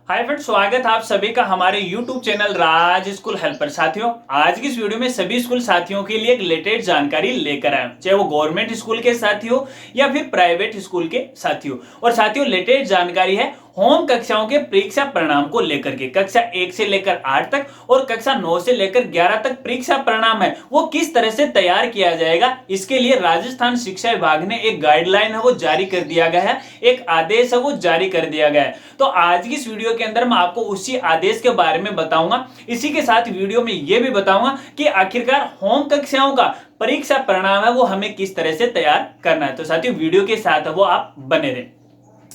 Hi friends, स्वागत है आप सभी का हमारे YouTube चैनल राज स्कूल हेल्पर। साथियों, आज की इस वीडियो में सभी स्कूल साथियों के लिए एक लेटेस्ट जानकारी लेकर आए, चाहे वो गवर्नमेंट स्कूल के साथी हो या फिर प्राइवेट स्कूल के साथी हो। और साथियों, लेटेस्ट जानकारी है होम कक्षाओं के परीक्षा परिणाम को लेकर के। कक्षा 1 से लेकर 8 तक और कक्षा 9 से लेकर 11 तक परीक्षा परिणाम है वो किस तरह से तैयार किया जाएगा, इसके लिए राजस्थान शिक्षा विभाग ने एक गाइडलाइन है वो जारी कर दिया गया है, एक आदेश है वो जारी कर दिया गया है। तो आज की इस वीडियो के अंदर मैं आपको उसी आदेश के बारे में बताऊंगा। इसी के साथ वीडियो में यह भी बताऊंगा कि आखिरकार होम कक्षाओं का परीक्षा परिणाम है वो हमें किस तरह से तैयार करना है। तो साथियों, वीडियो के साथ वो आप बने रहें।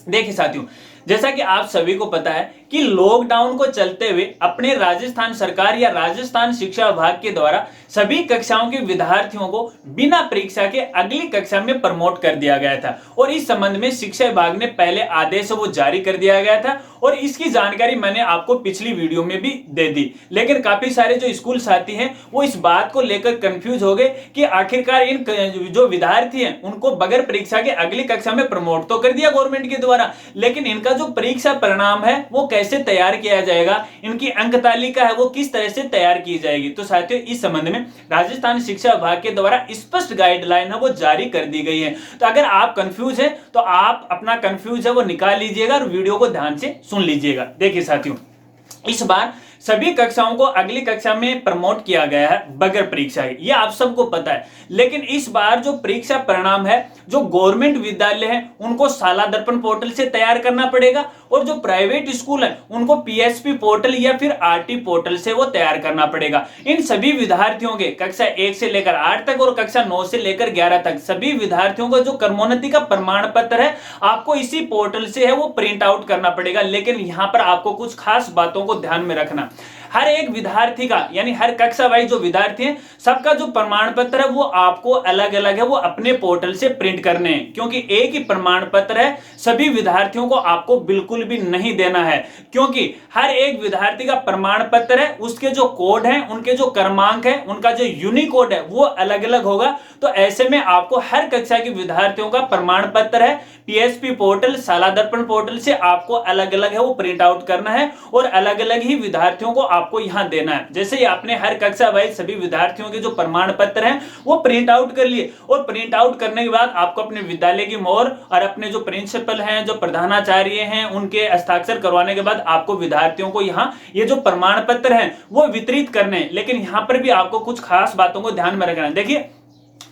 देखिए साथियों, जैसा कि आप सभी को पता है कि लॉकडाउन को चलते हुए अपने राजस्थान सरकार या राजस्थान शिक्षा विभाग के द्वारा सभी कक्षाओं के विद्यार्थियों को बिना परीक्षा के अगली कक्षा में प्रमोट कर दिया गया था। और इस संबंध में शिक्षा विभाग ने पहले आदेश वो जारी कर दिया गया था और इसकी जानकारी मैंने आपको पिछली वीडियो में भी दे दी। लेकिन काफी सारे जो स्कूल साथी हैं वो इस बात को लेकर कंफ्यूज हो गए कि आखिरकार इन जो विद्यार्थी हैं उनको बगैर परीक्षा के अगली कक्षा में प्रमोट तो कर दिया गवर्नमेंट के द्वारा, लेकिन इनका जो परीक्षा परिणाम है वो कैसे तैयार किया जाएगा, इनकी अंक तालिका है वो किस तरह से तैयार की जाएगी। तो साथियों, इस संबंध में राजस्थान शिक्षा विभाग के द्वारा स्पष्ट गाइडलाइन है वो जारी कर दी गई है। तो अगर आप कंफ्यूज हैं तो आप अपना कंफ्यूज है वो निकाल लीजिएगा और वीडियो को ध्यान से सुन लीजिएगा। देखिए साथियों, इस बार सभी कक्षाओं को अगली कक्षा में प्रमोट किया गया है बगैर परीक्षा के, यह आप सबको पता है। लेकिन इस बार जो परीक्षा परिणाम है जो गवर्नमेंट विद्यालय है उनको शाला दर्पण पोर्टल से तैयार करना पड़ेगा और जो प्राइवेट स्कूल है उनको पीएसपी पोर्टल या फिर आरटी पोर्टल से वो तैयार करना पड़ेगा। इन सभी विद्यार्थियों के कक्षा 1 से लेकर 8 तक और कक्षा 9 से लेकर 11 तक सभी विद्यार्थियों का जो क्रमोन्नति का प्रमाण पत्र है आपको इसी पोर्टल से है वो प्रिंट आउट करना पड़ेगा। लेकिन यहां पर आपको कुछ खास बातों को ध्यान में रखना। हर एक विद्यार्थी का यानी हर कक्षा वाइज जो विद्यार्थी हैं सबका जो प्रमाण पत्र है वो आपको अलग अलग है वो अपने पोर्टल से प्रिंट करने हैं, क्योंकि एक ही प्रमाण पत्र है सभी विद्यार्थियों को आपको बिल्कुल भी नहीं देना है, क्योंकि हर एक विद्यार्थी का प्रमाण पत्र है उसके जो कोड हैं उनके जो क्रमांक है उनका जो यूनिकोड है वो अलग अलग होगा। तो ऐसे में आपको हर कक्षा के विद्यार्थियों का प्रमाण पत्र है पीएसपी पोर्टल शाला दर्पण पोर्टल से आपको अलग अलग है वो प्रिंट आउट करना है और अलग अलग ही विद्यार्थियों को आपको यहां देना है। जैसे ही आपने हर कक्षा वाइज सभी विद्यार्थियों के जो प्रमाण पत्र हैं वो प्रिंट आउट कर लिए और प्रिंट आउट करने के बाद आपको अपने विद्यालय की मोहर और अपने जो प्रिंसिपल हैं जो प्रधानाचार्य हैं उनके हस्ताक्षर करवाने के बाद आपको विद्यार्थियों को यहां ये जो प्रमाण पत्र हैं वो वितरित करने। लेकिन यहां पर भी आपको कुछ खास बातों को ध्यान में रखना है। देखिए,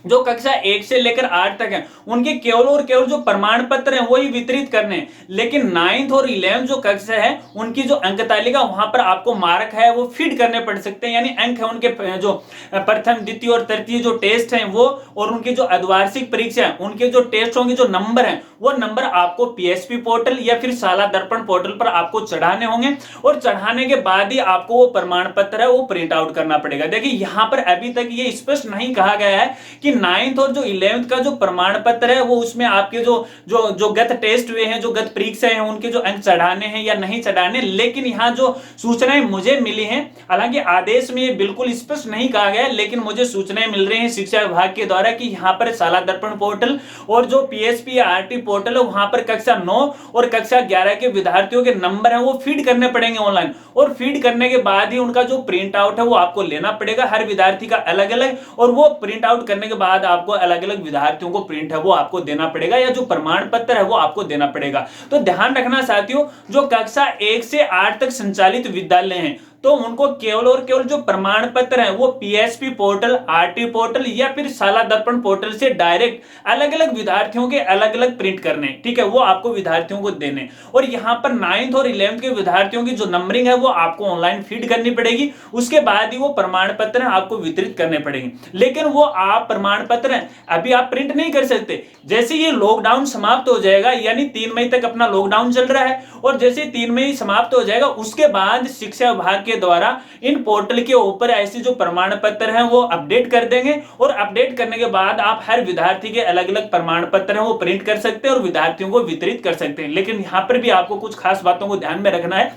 जो कक्षा 1 से लेकर 8 तक है उनके केवल और केवल जो प्रमाण पत्र हैं वही वितरित करने हैं। लेकिन 9th और 11th जो कक्षा है उनकी जो अंक तालिका वहां पर आपको मार्क है वो फीड करने पड़ सकते हैं, यानी अंक है उनके जो प्रथम द्वितीय और तृतीय जो टेस्ट हैं वो और उनकी जो अर्धवार्षिक परीक्षा है उनके जो टेस्ट होंगे जो नंबर है वो नंबर आपको पीएसपी पोर्टल या फिर शाला दर्पण पोर्टल पर आपको चढ़ाने होंगे और चढ़ाने के बाद ही आपको वो प्रमाण पत्र है वो प्रिंट आउट करना पड़ेगा। देखिए, यहां पर अभी तक ये स्पष्ट नहीं कहा गया है कि 9th और जो 11th का जो प्रमाण पत्र है वो उसमें आपके जो गत टेस्ट हुए हैं जो गत परीक्षा हैं उनके जो अंक चढ़ाने हैं या नहीं चढ़ाने। लेकिन यहाँ जो सूचनाएं मुझे मिली हैं, हालांकि आदेश में ये बिल्कुल स्पष्ट नहीं कहा गया, लेकिन मुझे सूचनाएं मिल रही हैं शिक्षा विभाग के द्वारा कि यहाँ पर शाला दर्पण पोर्टल और जो पीएसपी या आरटी पोर्टल है वहां पर कक्षा 9 और कक्षा 11 के विद्यार्थियों के नंबर है वो फीड करने पड़ेंगे ऑनलाइन और फीड करने के बाद ही उनका जो प्रिंट आउट है वो आपको लेना पड़ेगा, हर विद्यार्थी का अलग अलग, और वो प्रिंट आउट करने के बाद आपको अलग अलग विद्यार्थियों को प्रिंट है वो आपको देना पड़ेगा या जो प्रमाण पत्र है वो आपको देना पड़ेगा। तो ध्यान रखना साथियों, जो कक्षा 1 से 8 तक संचालित विद्यालय हैं तो उनको केवल और केवल जो प्रमाण पत्र है वो पीएसपी पोर्टल आरटी पोर्टल या फिर शाला दर्पण पोर्टल से डायरेक्ट अलग अलग विद्यार्थियों के अलग अलग प्रिंट करने, ठीक है, वो आपको विद्यार्थियों को देने। और यहाँ पर 9th और 11th के विद्यार्थियों की जो नंबरिंग है वो आपको ऑनलाइन फीड करनी पड़ेगी, उसके बाद ही वो प्रमाण पत्र आपको वितरित करने पड़ेंगे। लेकिन वो आप प्रमाण पत्र अभी आप प्रिंट नहीं कर सकते। जैसे ये लॉकडाउन समाप्त हो जाएगा, यानी 3 मई तक अपना लॉकडाउन चल रहा है और जैसे 3 मई समाप्त हो जाएगा उसके बाद शिक्षा विभाग के द्वारा इन पोर्टल के ऊपर ऐसे जो प्रमाण पत्र हैं वो अपडेट कर देंगे और अपडेट करने के बाद आप हर विद्यार्थी के अलग अलग प्रमाण पत्र हैं वो प्रिंट कर सकते हैं और विद्यार्थियों को वितरित कर सकते हैं। लेकिन यहां पर भी आपको कुछ खास बातों को ध्यान में रखना है।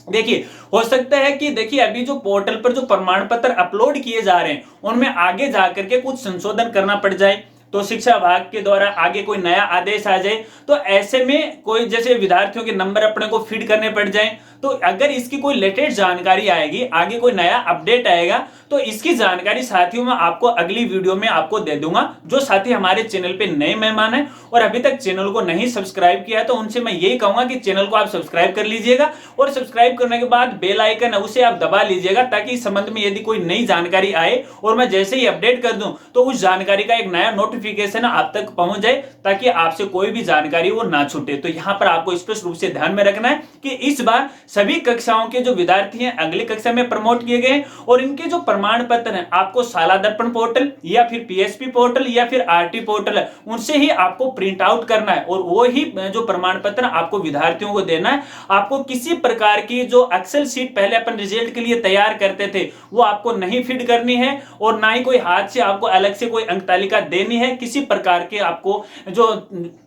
देखिए, हो सकता है कि देखिए अभी जो पोर्टल पर जो प्रमाण पत्र अपलोड किए जा रहे हैं उनमें आगे जाकर के कुछ संशोधन करना पड़ जाए, तो शिक्षा विभाग के द्वारा आगे कोई नया आदेश आ जाए, तो ऐसे में कोई जैसे विद्यार्थियों के नंबर अपने को फीड करने पड़ जाए, तो अगर इसकी कोई लेटेस्ट जानकारी आएगी, आगे कोई नया अपडेट आएगा, तो इसकी जानकारी साथियों मैं आपको अगली वीडियो में आपको दे दूंगा। जो साथी हमारे चैनल पे नए मेहमान हैं और अभी तक चैनल को नहीं सब्सक्राइब किया है, तो उनसे मैं यही कहूंगा कि चैनल को आप सब्सक्राइब कर लीजिएगा और सब्सक्राइब करने के बाद बेल आइकन है उसे आप दबा लीजिएगा, ताकि इस संबंध में यदि कोई नई जानकारी आए और मैं जैसे ही अपडेट कर दूं तो उस जानकारी का एक नया नोटिफिकेशन आप तक पहुंच जाए, ताकि आपसे कोई भी जानकारी वो ना छूटे। तो यहां पर आपको स्पष्ट रूप से ध्यान में रखना है कि इस बार सभी कक्षाओं के जो विद्यार्थी हैं अगली कक्षा में प्रमोट किए गए और इनके जो प्रमाण पत्र हैं आपको शाला दर्पण पोर्टल या फिर पीएसपी पोर्टल या फिर आरटी पोर्टल है उनसे ही आपको प्रिंट आउट करना है और वो ही जो प्रमाण पत्र आपको विद्यार्थियों को देना है। आपको किसी प्रकार की जो एक्सेल शीट पहले अपन रिजल्ट के लिए तैयार करते थे वो आपको नहीं फीड करनी है और ना ही कोई हाथ से आपको अलग से कोई अंक तालिका देनी है। किसी प्रकार के आपको जो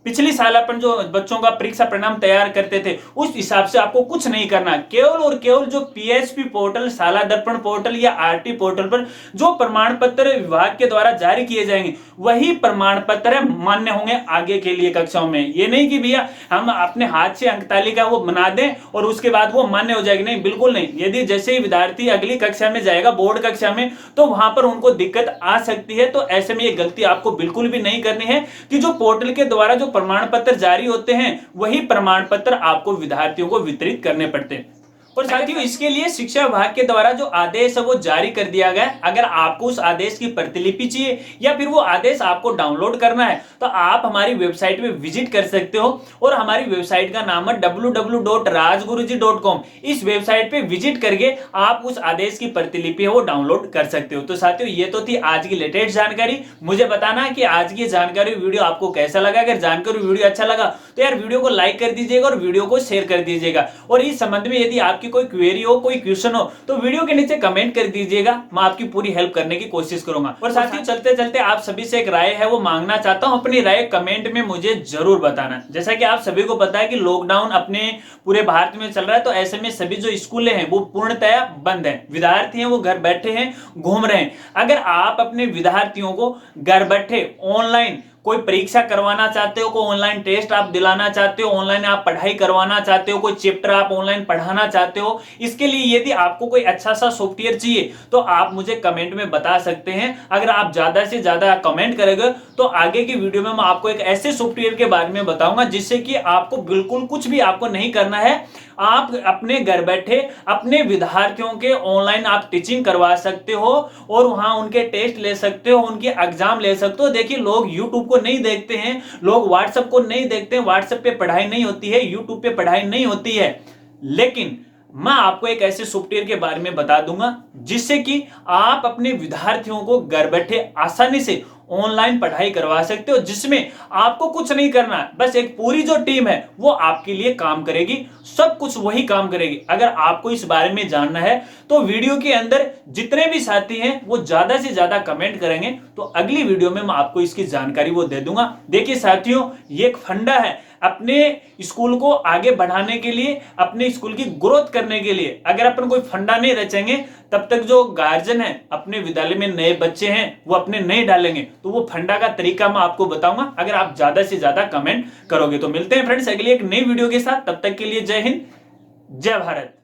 पिछली साल अपन जो बच्चों का परीक्षा परिणाम तैयार करते थे उस हिसाब से आपको कुछ नहीं करना, केवल और केवल जो पीएसपी पोर्टल, शाला दर्पण पोर्टल या आरटी पोर्टल पर जो प्रमाण पत्र विभाग के द्वारा जारी किए जाएंगे वही प्रमाण पत्र मान्य होंगे आगे के लिए कक्षाओं में। ये नहीं कि भैया हम अपने हाथ से अंक तालिका वो बना दें और उसके बाद वो मान्य हो जाएगी, नहीं, बिल्कुल नहीं। यदि जैसे ही विद्यार्थी अगली कक्षा में जाएगा, बोर्ड कक्षा में, तो वहां पर उनको दिक्कत आ सकती है। तो ऐसे में ये गलती आपको बिल्कुल भी नहीं करनी है कि जो पोर्टल के द्वारा जो प्रमाण पत्र जारी होते हैं वही प्रमाण पत्र आपको विद्यार्थियों को वितरित करने पड़ते हैं। और साथियों इसके लिए शिक्षा विभाग के द्वारा जो आदेश है वो जारी कर दिया गया है। अगर आपको उस आदेश की प्रतिलिपि चाहिए या फिर वो आदेश आपको डाउनलोड करना है तो आप हमारी वेबसाइट पे विजिट कर सकते हो और हमारी वेबसाइट का नाम है www.rajguruji.com। इस वेबसाइट पे विजिट करके आप उस आदेश की प्रतिलिपि है वो डाउनलोड कर सकते हो। तो साथियों ये तो थी आज की लेटेस्ट जानकारी। मुझे बताना है कि आज की जानकारी वीडियो आपको कैसा लगा। अगर जानकारी वीडियो अच्छा लगा तो यार वीडियो को लाइक कर दीजिएगा और वीडियो को शेयर कर दीजिएगा। और इस संबंध में यदि आपकी कोई क्वेरी हो, कोई क्वेश्चन हो तो वीडियो के नीचे कमेंट कर दीजिएगा, मैं आपकी पूरी हेल्प करने की कोशिश करूंगा। और साथियों चलते चलते आप सभी से एक राय है वो मांगना चाहता हूं, अपनी राय कमेंट में मुझे जरूर बताना। जैसा कि आप सभी को पता है कि लॉकडाउन अपने पूरे भारत में चल रहा है, तो ऐसे में सभी जो स्कूलें हैं वो पूर्णतया बंद हैं, विद्यार्थी हैं वो घर बैठे हैं, घूम रहे हैं। अगर आप अपने विद्यार्थियों को घर बैठे ऑनलाइन कोई परीक्षा करवाना चाहते हो, कोई ऑनलाइन टेस्ट आप दिलाना चाहते हो, ऑनलाइन आप पढ़ाई करवाना चाहते हो, कोई चैप्टर आप ऑनलाइन पढ़ाना चाहते हो, इसके लिए यदि आपको कोई अच्छा सा सॉफ्टवेयर चाहिए तो आप मुझे कमेंट में बता सकते हैं। अगर आप ज्यादा से ज्यादा कमेंट करेंगे तो आगे की वीडियो में मैं आपको एक ऐसे सॉफ्टवेयर के बारे में बताऊंगा जिससे कि आपको बिल्कुल कुछ भी आपको नहीं करना है, आप अपने घर बैठे अपने विद्यार्थियों के ऑनलाइन आप टीचिंग करवा सकते हो और वहां उनके टेस्ट ले सकते हो, उनके एग्जाम ले सकते हो। देखिए लोग यूट्यूब को नहीं देखते हैं, लोग व्हाट्सएप को नहीं देखते हैं, व्हाट्सएप पे पढ़ाई नहीं होती है, यूट्यूब पे पढ़ाई नहीं होती है, लेकिन मैं आपको एक ऐसे सॉफ्टवेयर के बारे में बता दूंगा जिससे कि आप अपने विद्यार्थियों को घर बैठे आसानी से ऑनलाइन पढ़ाई करवा सकते हो, जिसमें आपको कुछ नहीं करना है, बस एक पूरी जो टीम है वो आपके लिए काम करेगी, सब कुछ वही काम करेगी। अगर आपको इस बारे में जानना है तो वीडियो के अंदर जितने भी साथी हैं वो ज्यादा से ज्यादा कमेंट करेंगे तो अगली वीडियो में मैं आपको इसकी जानकारी वो दे दूंगा। देखिए साथियों ये एक फंडा है अपने स्कूल को आगे बढ़ाने के लिए, अपने स्कूल की ग्रोथ करने के लिए। अगर अपन कोई फंडा नहीं रचेंगे तब तक जो गार्जियन है अपने विद्यालय में नए बच्चे हैं वो अपने नहीं डालेंगे, तो वो फंडा का तरीका मैं आपको बताऊंगा अगर आप ज्यादा से ज्यादा कमेंट करोगे। तो मिलते हैं फ्रेंड्स अगली एक नई वीडियो के साथ, तब तक के लिए जय हिंद, जय भारत।